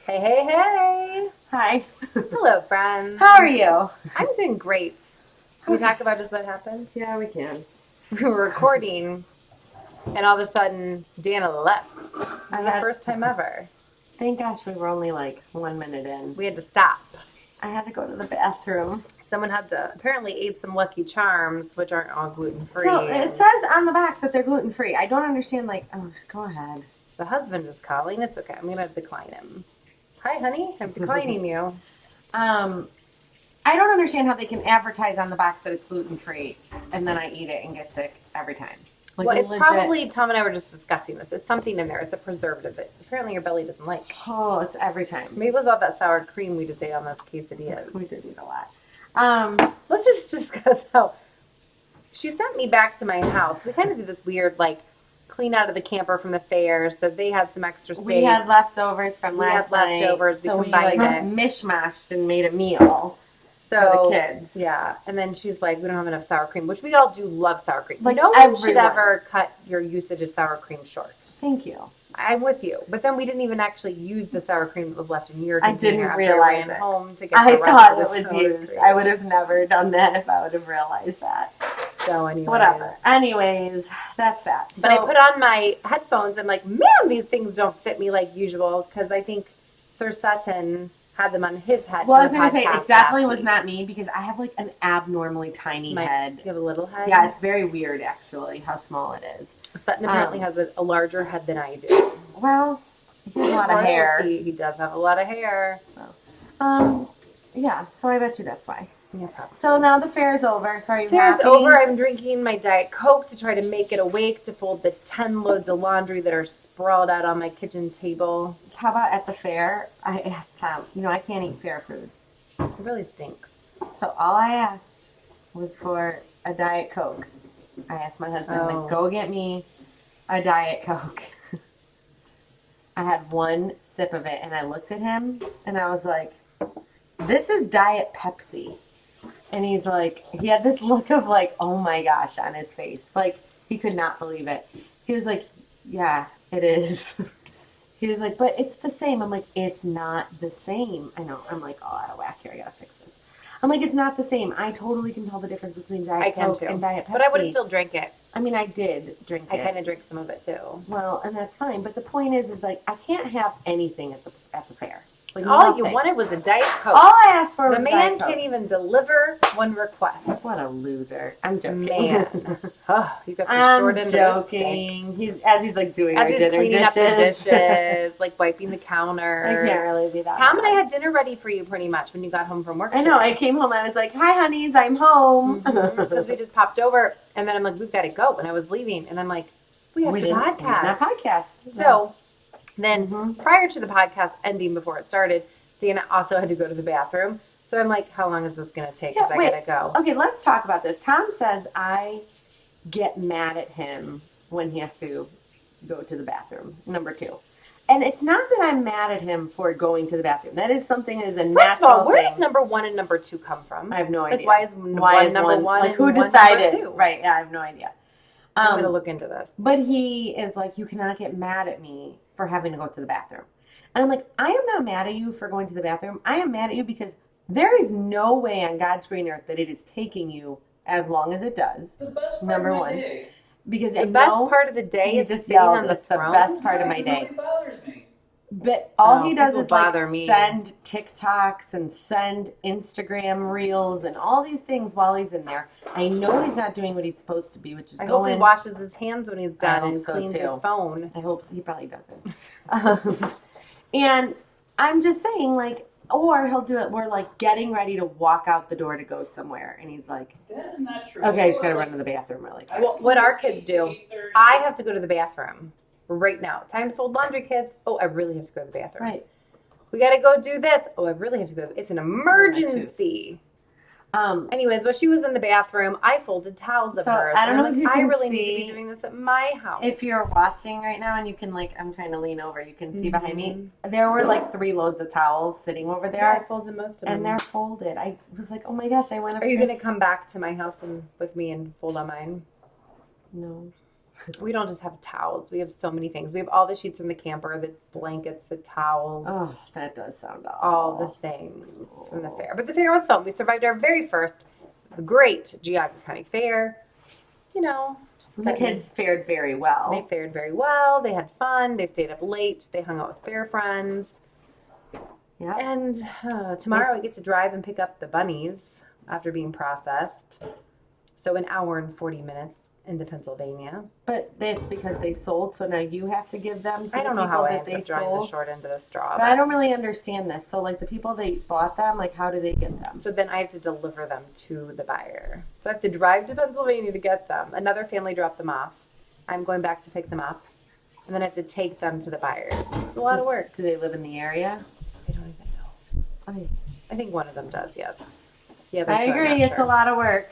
Hey, hey, hey. Hi. Hello, friends. How are you? I'm doing great. Can we talk Okay. about just what happened? Yeah, we can. We were recording, and all of a sudden, Danna left. This I is the had, first time ever. thank gosh we were only like 1 minute in. We had to stop. I had to go to the bathroom. Someone had to apparently ate some Lucky Charms, which aren't all gluten So free. it says on the box that they're gluten free. I don't understand, oh, go ahead. The husband is calling. It's okay. I'm going to decline him. Hi, honey. I'm declining you. Um, I don't understand how they can advertise on the box that it's gluten free and then I eat it and get sick every time. Well, it's probably, Tom and I were just discussing this. It's something in there. It's a preservative that apparently your belly doesn't like. Oh, it's every time. Maybe it was all that sour cream we just ate on those quesadillas. We did eat a lot. Let's just discuss how she sent me back to my house. We kind of did this weird, clean out of the camper from the fair, so they had some extra space. We had leftovers from last night. Leftovers. So we combined it. Mishmashed and made a meal. For the kids. Yeah. And then she's like, we don't have enough sour cream, which we all do love sour cream. Like no one should ever cut your usage of sour cream short. Thank you. I'm with you. But then we didn't even actually use the sour cream that was left in your container. I didn't realize it. Home to get I the rest thought of it the was used. cream. I would have never done that if I would have realized that. So anyway. Whatever. Anyways, that's that. But I put on my headphones. I'm like, man, these things don't fit me like usual. Because I think Sir Sutton had them on his head. Well, I was going to say, it definitely was not me because I have an abnormally tiny head. You have a little head? Yeah, it's very weird actually how small it is. Sutton apparently has a larger head than I do. Well, he has a lot of hair. He does have a lot of hair. So, yeah, so I bet you that's why. Yeah, probably. So now the fair is over. So are you Fair's happy? over. I'm drinking my Diet Coke to try to make it awake to fold the 10 loads of laundry that are sprawled out on my kitchen table. How about at the fair? I asked Tom, I can't eat fair food. It really stinks. So all I asked was for a Diet Coke. I asked my husband, go get me a Diet Coke. I had one sip of it and I looked at him and I was like, this is Diet Pepsi. And he's like, he had this look of oh my gosh on his face. He could not believe it. He was like, yeah, it is. He was like, but it's the same. I'm like, it's not the same. I know. I'm like, oh, out of whack here. I got to fix this. I'm like, it's not the same. I totally can tell the difference between Diet Coke and Diet Pepsi. But I would have still drank it. I mean, I did drink it. I kind of drank some of it too. Well, and that's fine. But the point is I can't have anything at the fair. All you wanted was a Diet Coke. All I asked for was the a man Diet Coke. Can't even deliver one request. What a loser! I'm joking. Man, oh, you got I'm short end joking. He's doing our dinner cleaning dishes. up the dishes, wiping the counter. I can't really be that. Tom and I had dinner ready for you pretty much when you got home from work. I know. I came home. I was like, "Hi, honeys, I'm home." Because we just popped over, and then I'm like, "We've got to go." And I was leaving, and I'm like, "We have to podcast." Not podcast. So then, prior to the podcast ending, before it started, Dana also had to go to the bathroom. So I'm like, how long is this going to take? Because I got to go. Okay, let's talk about this. Tom says I get mad at him when he has to go to the bathroom, number 2. And it's not that I'm mad at him for going to the bathroom. That is something that is a natural thing. First of all, where does number 1 and number 2 come from? I have no idea. Why is number 1 and who decided? Right, yeah, I have no idea. I'm going to look into this. But he is like, you cannot get mad at me for having to go to the bathroom. And I'm like, I am not mad at you for going to the bathroom. I am mad at you because there is no way on God's green earth that it is taking you as long as it does. The best part number of my 1. Day. Because the best part of the day is just sitting yelled, on the it's the throne. best part of my day. It bothers me. But all he does is me. send TikToks and send Instagram reels and all these things while he's in there. I know he's not doing what he's supposed to be, which is I hope he washes his hands when he's done and cleans his phone. I hope he probably doesn't. And I'm just saying, or he'll do it. We're getting ready to walk out the door to go somewhere, and he's like, that is not true. okay, I just got to run to the bathroom really quick. Well, what our kids do, I have to go to the bathroom right now. Time to fold laundry, kids. Oh, I really have to go to the bathroom. Right. We got to go do this. Oh, I really have to go. It's an emergency. Anyways, while she was in the bathroom, I folded towels of hers. I don't know if you can I really see, need to be doing this at my house. If you're watching right now and you can I'm trying to lean over, you can see behind me. There were 3 loads of towels sitting over there. Yeah, I folded most of them. And they're folded. I was like, oh my gosh, I went upstairs. Are you going to come back to my house with me and fold on mine? No. We don't just have towels. We have so many things. We have all the sheets in the camper, the blankets, the towels. Oh, that does sound awful. All the things from the fair. But the fair was fun. We survived our very first great Geauga County Fair. You know, the kids fared very well. They fared very well. They had fun. They stayed up late. They hung out with fair friends. Yeah. And tomorrow we get to drive and pick up the bunnies after being processed. So an hour and 40 minutes into Pennsylvania. But that's because they sold, so now you have to give them to the I don't know people how I that ended they up drawing the sold. short end of the straw. But I don't really understand this. So, like, the people that bought them, like, how do they get them? So then I have to deliver them to the buyer. So I have to drive to Pennsylvania to get them. Another family dropped them off. I'm going back to pick them up. And then I have to take them to the buyers. It's a lot of work. Do they live in the area? I don't even know. Okay. I think one of them does, yes. Yeah, I agree. It's a lot of work.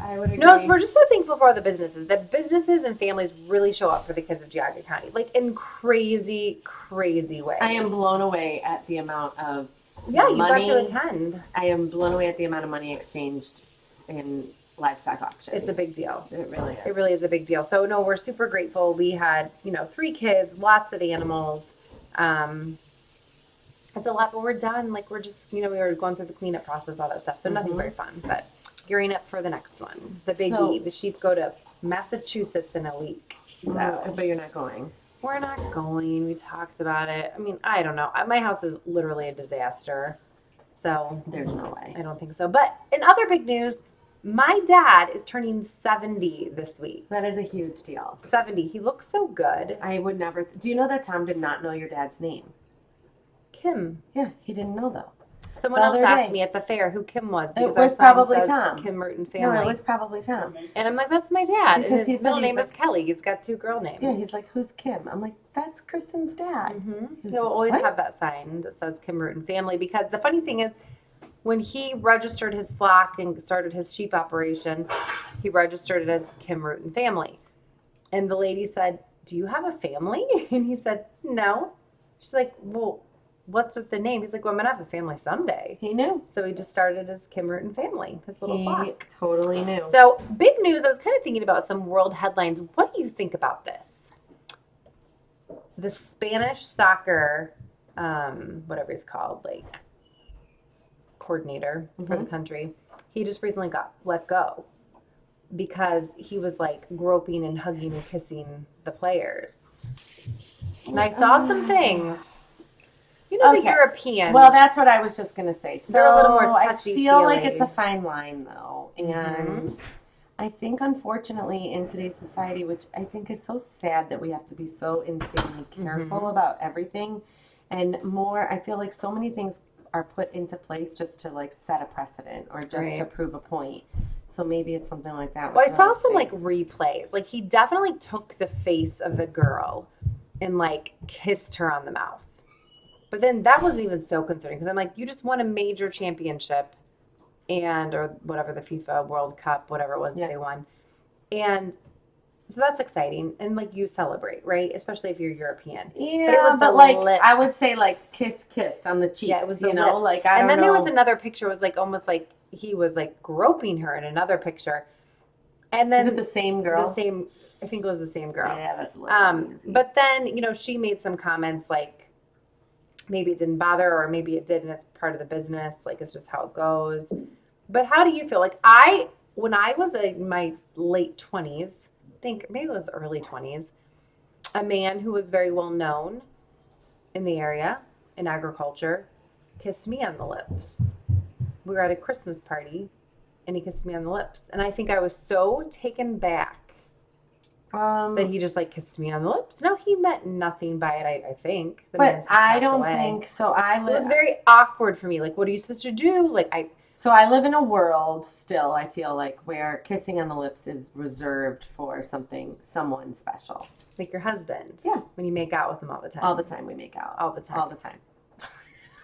I would agree. No, so we're just so thankful for all the businesses. That businesses and families really show up for the kids of Geauga County, like in crazy, crazy ways. I am blown away at the amount of you money. got to attend. I am blown away at the amount of money exchanged in livestock auctions. It's a big deal. It really is. It really is a big deal. So no, we're super grateful. We had, 3 kids, lots of animals. It's a lot, but we're done. Like we're just, we were going through the cleanup process, all that stuff. So nothing very fun, but gearing up for the next one. The biggie. The sheep go to Massachusetts in a week. So. But you're not going. We're not going. We talked about it. I mean, I don't know. My house is literally a disaster. So there's no way. I don't think so. But in other big news, my dad is turning 70 this week. That is a huge deal. 70. He looks so good. I would never. Do you know that Tom did not know your dad's name? Kim. Yeah, he didn't know though. Someone else asked me at the fair who Kim was. It was probably Tom. Kim Rootin family. No, it was probably Tom. And I'm like, that's my dad. Because and his middle name is Kelly. He's got 2 girl names. Yeah, he's like, who's Kim? I'm like, that's Kristin's dad. Mm-hmm. He'll always have that sign that says Kim Rootin family. Because the funny thing is, when he registered his flock and started his sheep operation, he registered it as Kim Rootin family. And the lady said, do you have a family? And he said, no. She's like, well, what's with the name? He's like, well, I'm going to have a family someday. He knew. So he just started as Kim Rootin family, his little flock. He totally knew. So big news. I was kind of thinking about some world headlines. What do you think about this? The Spanish soccer, whatever he's called, like coordinator for the country, he just recently got let go because he was like groping and hugging and kissing the players. And I saw some things. The European. Well, that's what I was just going to say. So they're a little more I touchy feel like it's a fine line, though. And Mm-hmm. I think, unfortunately, in today's society, which I think is so sad that we have to be so insanely careful about everything. And more, I feel like so many things are put into place just to, like, set a precedent or just to prove a point. So maybe it's something like that. Well, I saw some, like, replays. Like, he definitely took the face of the girl and, like, kissed her on the mouth. But then that wasn't even so concerning because I'm like, you just won a major championship or whatever, the FIFA World Cup, whatever it was that they won. And so that's exciting. And like you celebrate, right? Especially if you're European. Yeah, but like, I would say like kiss on the cheeks. Yeah, it was the lips. Like, I don't know. And then there was another picture, it was like almost like he was like groping her in another picture. And then. Is it the same girl? I think it was the same girl. Yeah, that's a little easy. But then, she made some comments like, maybe it didn't bother or maybe it did and it's part of the business. Like, it's just how it goes. But how do you feel? Like, when I was in my late 20s, I think maybe it was early 20s, a man who was very well known in the area in agriculture kissed me on the lips. We were at a Christmas party and he kissed me on the lips. And I think I was so taken back that he just like kissed me on the lips. No, he meant nothing by it, I think. But I don't think so. It was very awkward for me. Like, what are you supposed to do? So I live in a world still, I feel like, where kissing on the lips is reserved for someone special. Like your husband. Yeah. When you make out with him all the time. All the time we make out. All the time. All the time. I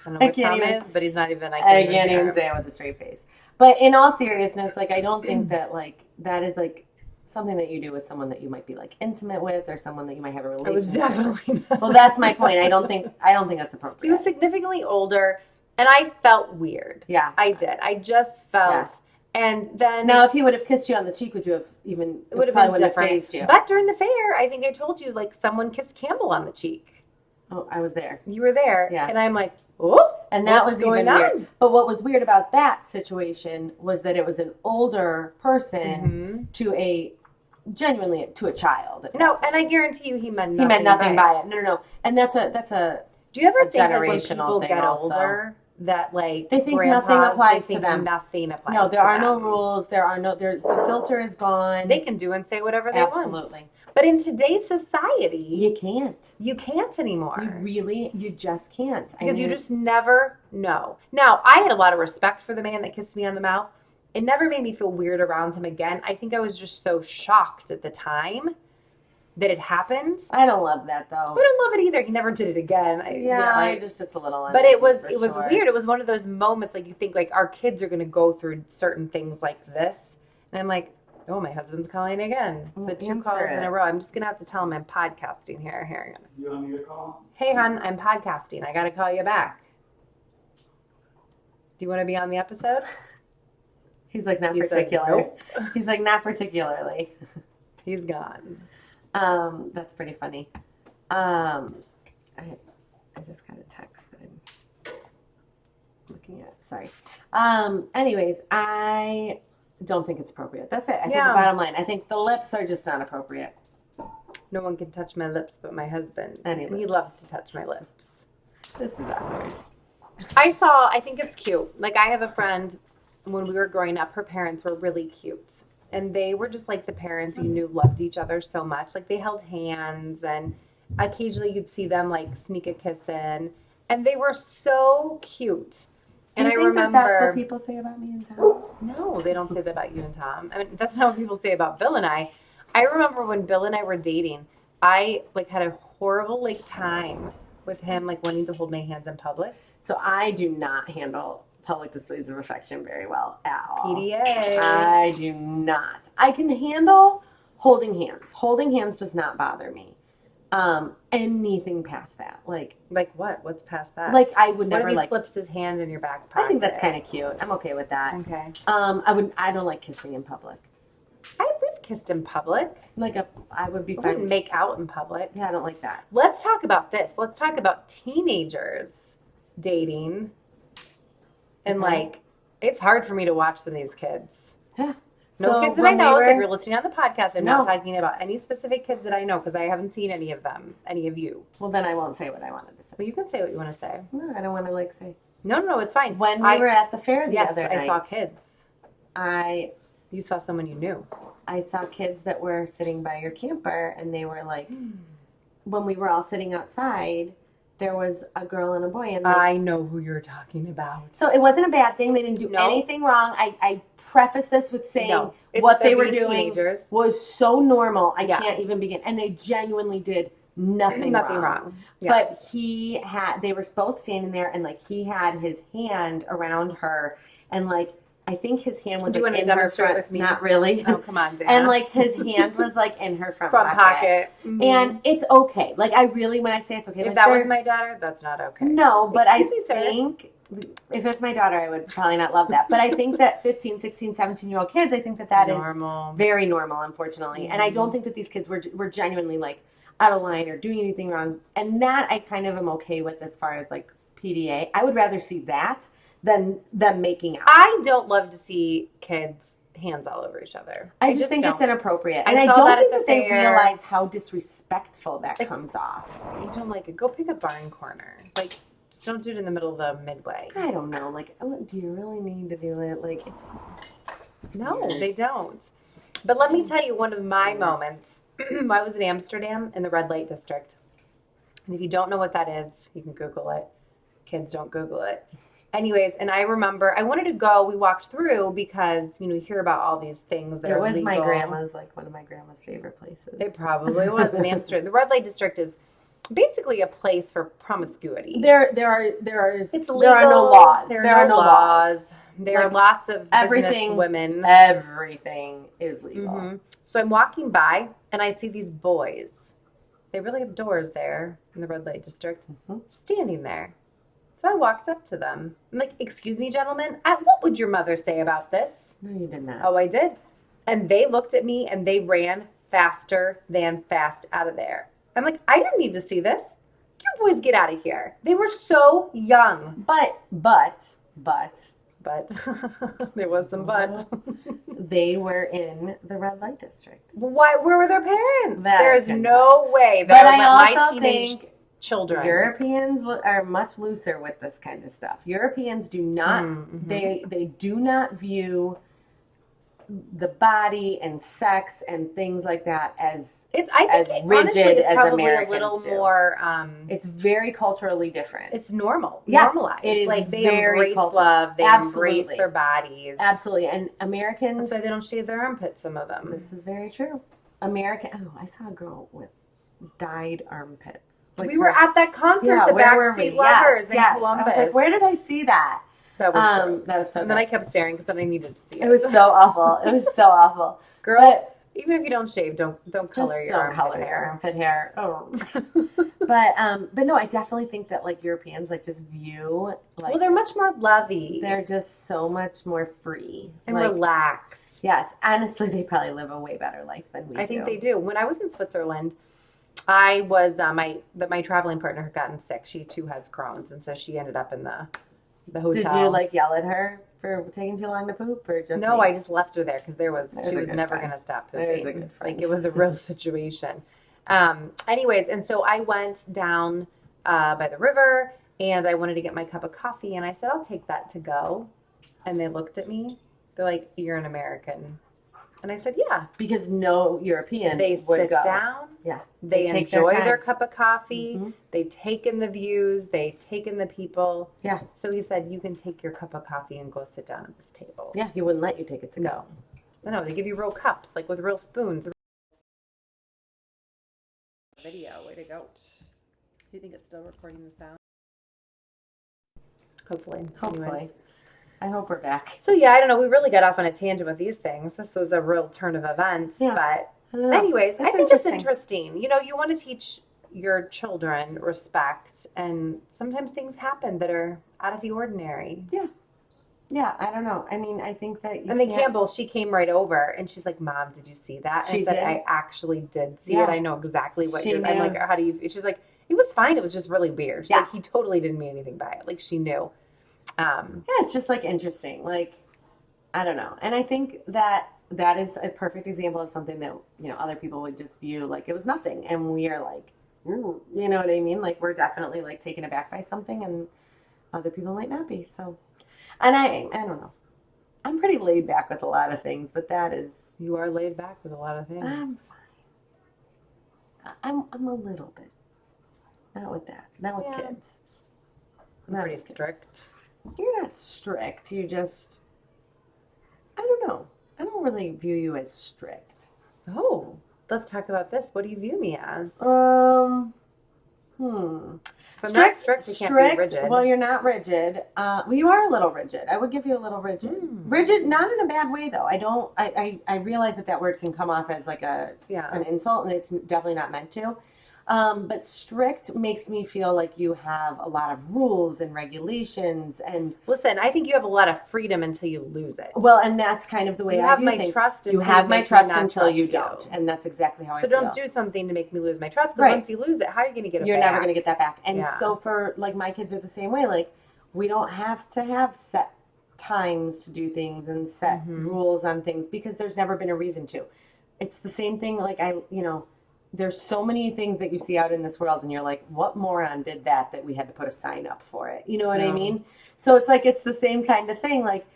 don't know what Tom is, but he's not even. I can't even say it with a straight face. But in all seriousness, like, I don't think that like that is like something that you do with someone that you might be like intimate with or someone that you might have a relationship with. It was definitely not. Well, that's my point. I don't think that's appropriate. He was significantly older and I felt weird. Yeah. I did. I just felt And then Now, if he would have kissed you on the cheek, would you have even? it would have probably been wouldn't different. have phased you. But during the fair, I think I told you, like, someone kissed Campbell on the cheek. Oh, I was there. You were there. Yeah. And I'm like, oh, And that was going even on? weird. But what was weird about that situation was that it was an older person to a genuinely to a child. No, and I guarantee you he meant nothing. He meant nothing by it. No. And that's a Do you ever a think like when generational people thing get also. older that like They think grandpas, nothing applies they think to them. Nothing applies. No, there to are no them. rules. The filter is gone. They can do and say whatever they want. Absolutely. But in today's society, You can't. You can't anymore. You just can't. Because you just never know. Now, I had a lot of respect for the man that kissed me on the mouth. It never made me feel weird around him again. I think I was just so shocked at the time that it happened. I don't love that though. I don't love it either. He never did it again. It's a little. But it was sure. weird. It was one of those moments like you think like our kids are going to go through certain things like this, and I'm like, oh, my husband's calling again. The 2 calls in a row. I'm just going to have to tell him I'm podcasting here. Here. You want me to call? Hey, hon, I'm podcasting. I got to call you back. Do you want to be on the episode? He's like, not He says, particular. nope. He's like, not particularly. He's gone. That's pretty funny. I just got a text that I'm looking at. Sorry. Anyways, I don't think it's appropriate. That's it. I think the bottom line. I think the lips are just not appropriate. No one can touch my lips but my husband. Any And he lips. loves to touch my lips. This is awkward. I think it's cute. Like, I have a friend, when we were growing up, her parents were really cute. And they were just like the parents you knew loved each other so much. Like, they held hands, and occasionally you'd see them, like, sneak a kiss in. And they were so cute. Do you think that that's what people say about me and Tom? No, they don't say that about you and Tom. I mean, that's not what people say about Bill and I. I remember when Bill and I were dating, I, like, had a horrible, like, time with him, like, wanting to hold my hands in public. So I do not handle public displays of affection very well at all. PDA. I do not. I can handle holding hands. Holding hands does not bother me. Anything past that, like what? What's past that? like I would What never if he like. slips his hand in your back pocket? I think that's kind of cute. I'm okay with that. Okay. I don't like kissing in public. We've kissed in public. I would be We fine. wouldn't make out in public. Yeah, I don't like that. Let's talk about this. Let's talk about teenagers dating. And like, it's hard for me to watch some of these kids. Yeah. No So kids that when I know. we If were- you're listening on the podcast, I'm No. not talking about any specific kids that I know because I haven't seen any of them, any of you. Well, then I won't say what I wanted to say. Well, you can say what you want to say. No, I don't want to like say. No, it's fine. When we were at the fair the yes, other night, I saw kids. I You saw someone you knew. saw kids that were sitting by your camper, and they were like, when we were all sitting outside, there was a girl and a boy, and I know who you're talking about. so it wasn't a bad thing. They didn't do No. anything wrong. I preface this with saying No, it's what they they're were being doing teenagers. was so normal. I Yeah. can't even begin. And they genuinely did nothing wrong. Yeah. But they were both standing there, and like he had his hand around her, and like I think his hand was Do you like want to in her demonstrate front. with me? Not really. Oh, come on, Danna. And like his hand was like in her front Front pocket. Mhm. And it's okay. Like I really, when I say it's okay, If like that was they're- my daughter, that's not okay. no, but Excuse me, I sir. think if it's my daughter, I would probably not love that. But I think that 15, 16, 17-year-old kids, I think that is normal. very normal, unfortunately. And I don't think that these kids were genuinely like out of line or doing anything wrong. And that I kind of am okay with as far as like PDA. I would rather see that than them making out. I don't love to see kids hands all over each other. I just think it's don't. inappropriate. I And I saw don't that think at that the they fair. realize how disrespectful that Like- comes off. I don't like it. Go pick a barn corner. Like, just don't do it in the middle of the midway. I don't know. Like, do you really need to do it? Like, it's just... No, weird. they don't. But let me tell you one of my moments. I was in Amsterdam in the red light district. And if you don't know what that is, you can Google it. Kids don't Google it. Anyways, and I remember I wanted to go. We walked through because, you hear about all these things that It are was my legal. grandma's, like, one of my grandma's favorite places. It probably was in Amsterdam. The red light district is basically a place for promiscuity. There are It's legal. there are no laws. There are no laws. There are Like, lots of everything- business women. Everything is legal. Mhm. So I'm walking by and I see these boys. They really have doors there in the red light district, standing there. So I walked up to them. I'm like, "Excuse me, gentlemen, what would your mother say about this?" No, you did not. Oh, I did. And they looked at me and they ran faster than fast out of there. I'm like, I didn't need to see this. You boys get out of here. They were so young. But But there was some but. they were in the red light district. Why? Where were their parents? That There's no way that But I my also teenage think children. Europeans are much looser with this kind of stuff. Europeans do not. Mm-hmm. They do not view the body and sex and things like that as I think rigid honestly, it's as probably Americans a little do. more. It's very culturally different. It's normal. Yeah, Normalized. it is like they very embrace cultural. love. They Absolutely. embrace their bodies. Absolutely. And Americans. That's why they don't shave their armpits. Some of them. This is very true. I saw a girl with dyed armpits. Like we were at that concert, the Backseat Lovers in Columbus. I was like, where did I see that? That was that was so And gross. then I kept staring because then I needed to see it. It was so awful. It was so awful. Girls, even if you don't shave, don't color your don't color your armpit hair. Oh. but no, I definitely think that like Europeans like just view like well, they're much more lovey. They're just so much more free and like, relaxed. Yes, honestly, they probably live a way better life than we do. I think they do. When I was in Switzerland, I was my traveling partner had gotten sick. She too has Crohn's, and so she ended up in the hotel. Did you like yell at her for taking too long to poop, or just no? me? I just left her there because she was never going to stop pooping. There's a good friend. Like it was a real situation. Anyways, and so I went down by the river, and I wanted to get my cup of coffee, and I said, "I'll take that to go." And they looked at me. They're like, "You're an American." And I said, yeah. Because no European they would sit go. down. Yeah. They enjoy their cup of coffee. Mm-hmm. They take in the views. They take in the people. Yeah. So he said, you can take your cup of coffee and go sit down at this table. Yeah, he wouldn't let you take it to go. No, they give you real cups, like with real spoons. Video, way to go. Do you think it's still recording the sound? Hopefully. Anyways. I hope we're back. So yeah, I don't know. We really got off on a tangent with these things. This was a real turn of events. Yeah. But anyways, I think it's interesting. You want to teach your children respect, and sometimes things happen that are out of the ordinary. Yeah. Yeah, I don't know. I mean, I think that And then Campbell, she came right over and she's like, Mom, did you see that? And I said, I actually did see it. I know exactly what you're I'm like, how do you she's like, it was fine. It was just really weird. She's like, he totally didn't mean anything by it. Like she knew. Yeah, it's just like interesting. Like, I don't know. And I think that is a perfect example of something that, other people would just view like it was nothing. And we are like, you know what I mean? Like we're definitely like taken aback by something and other people might not be. So, and I don't know. I'm pretty laid back with a lot of things, but that is. You are laid back with a lot of things. I'm fine. I'm a little bit. Not with that. Not with kids. I'm pretty strict. You're not strict. You just, I don't know. I don't really view you as strict. Oh, let's talk about this. What do you view me as? If I'm strict, you can't be rigid. Well, you're not rigid. Well, you are a little rigid. I would give you a little rigid. Rigid, not in a bad way though. I realize that word can come off as like an insult, and it's definitely not meant to. But strict makes me feel like you have a lot of rules and regulations and listen, I think you have a lot of freedom until you lose it. Well, and that's kind of the way I view things. You have my trust until you don't, and that's exactly how I feel. So don't do something to make me lose my trust. Because once you lose it, how are you going to get it back? You're never going to get that back. And so for like my kids are the same way. Like we don't have to have set times to do things and set rules on things because there's never been a reason to. It's the same thing. Like there's so many things that you see out in this world and you're like, what moron did that we had to put a sign up for it? You know what I mean? So it's like, it's the same kind of thing. Like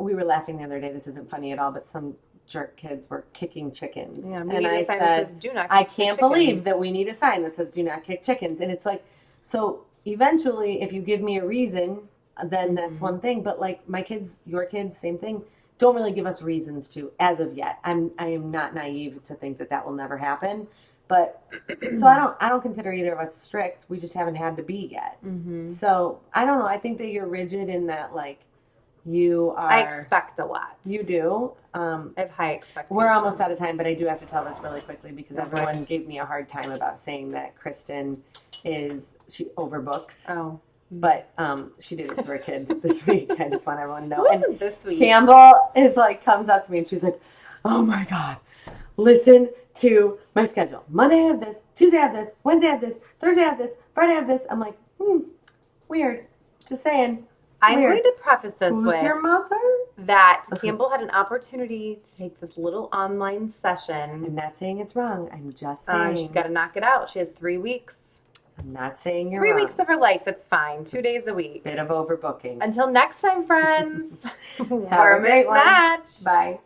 we were laughing the other day. This isn't funny at all, but some jerk kids were kicking chickens. Yeah, and I said, do not I can't believe that we need a sign that says do not kick chickens. And it's like, so eventually if you give me a reason, then that's one thing. But like my kids, your kids, same thing. Don't really give us reasons to as of yet. I am not naive to think that will never happen, but so I don't consider either of us strict. We just haven't had to be yet. So I don't know. I think that you're rigid in that like you are. I expect a lot. You do. I have high expectations. We're almost out of time, but I do have to tell this really quickly because everyone gave me a hard time about saying that Kristin she overbooks. Oh. But she did it to her kids this week. I just want everyone to know. It And wasn't this week. Campbell is like, comes up to me and she's like, oh my God, listen to my schedule. Monday I have this, Tuesday I have this, Wednesday I have this, Thursday I have this, Friday I have this. I'm like, weird. Just saying. I'm Weird. going to preface this Who's with your mother? that Campbell had an opportunity to take this little online session. I'm not saying it's wrong. I'm just saying. She's got to knock it out. She has 3 weeks. I'm not saying you're 3 wrong. weeks of her life. It's fine. 2 days a week. Bit of overbooking. Until next time, friends. Have a great one. Mismatched. Bye.